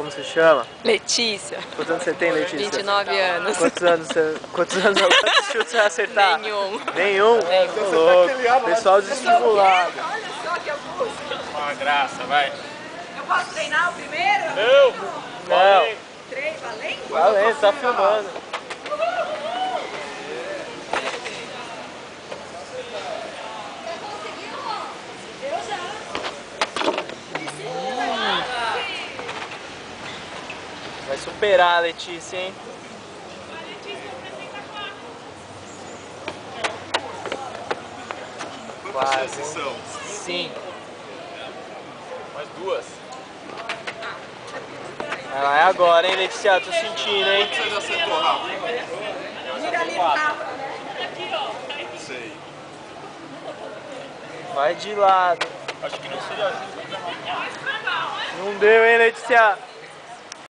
como você chama? Letícia. Quantos anos você tem, Letícia? 29 anos. Quantos anos quantos chutes você vai acertar? Nenhum. Nenhum? Ô, louco. Pessoal desestimulado. Olha só que abuso. Uma graça, vai. Eu posso treinar o primeiro? Não. Três, valendo? Valendo, tá filmando. Vai superar a Letícia, hein? Quase. São? Sim. Mais duas. Ela é agora, hein, Letícia? Tô sentindo, hein? Você já acertou rápido? Mira ali no mapa. Sei. Vai de lado. Acho que não seja. Não deu, hein, Letícia?